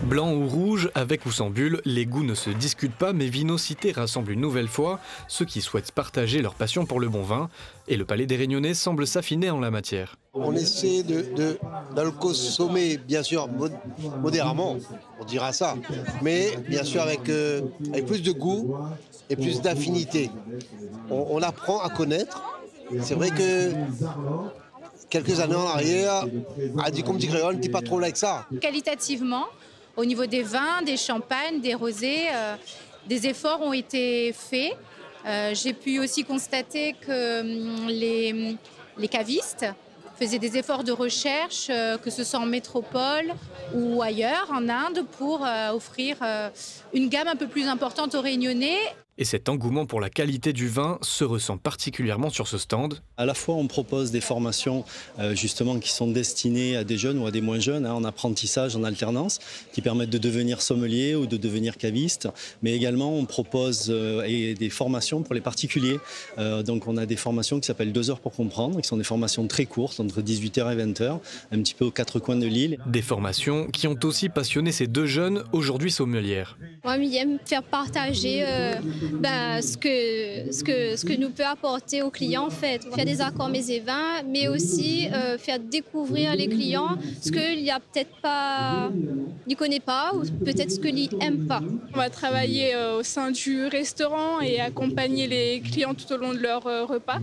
Blanc ou rouge, avec ou sans bulle, les goûts ne se discutent pas, mais Vinocité rassemble une nouvelle fois ceux qui souhaitent partager leur passion pour le bon vin. Et le Palais des Réunionnais semble s'affiner en la matière. On essaie de le consommer, bien sûr, modérément, on dira ça, mais bien sûr avec plus de goût et plus d'affinité. On apprend à connaître. C'est vrai que quelques années en arrière, à dit comme dit créole, on n'était pas trop là avec ça. Qualitativement, au niveau des vins, des champagnes, des rosés, des efforts ont été faits. J'ai pu aussi constater que les cavistes faisaient des efforts de recherche, que ce soit en métropole ou ailleurs, en Inde, pour offrir une gamme un peu plus importante aux Réunionnais. Et cet engouement pour la qualité du vin se ressent particulièrement sur ce stand. À la fois, on propose des formations justement qui sont destinées à des jeunes ou à des moins jeunes, en apprentissage, en alternance, qui permettent de devenir sommelier ou de devenir caviste. Mais également, on propose des formations pour les particuliers. Donc, on a des formations qui s'appellent 2 heures pour comprendre, qui sont des formations très courtes, entre 18h et 20h, un petit peu aux 4 coins de l'île. Des formations qui ont aussi passionné ces 2 jeunes, aujourd'hui sommelières. Moi, j'aime faire partager ce que nous peut apporter aux clients, en fait. Faire des accords mets et vins, mais aussi faire découvrir les clients ce qu'il n'y a peut-être pas, n'y connaît pas, ou peut-être ce qu'ils n'aiment pas. On va travailler au sein du restaurant et accompagner les clients tout au long de leur repas.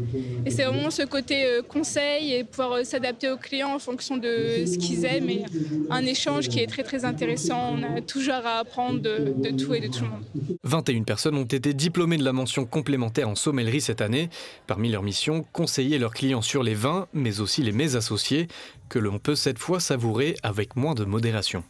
Et c'est vraiment ce côté conseil et pouvoir s'adapter aux clients en fonction de ce qu'ils aiment. Et un échange qui est très très intéressant. On a toujours à apprendre de tout et de tout le monde. 21 personnes ont été diplômées de la mention complémentaire en sommellerie cette année. Parmi leurs missions, conseiller leurs clients sur les vins, mais aussi les mets associés, que l'on peut cette fois savourer avec moins de modération.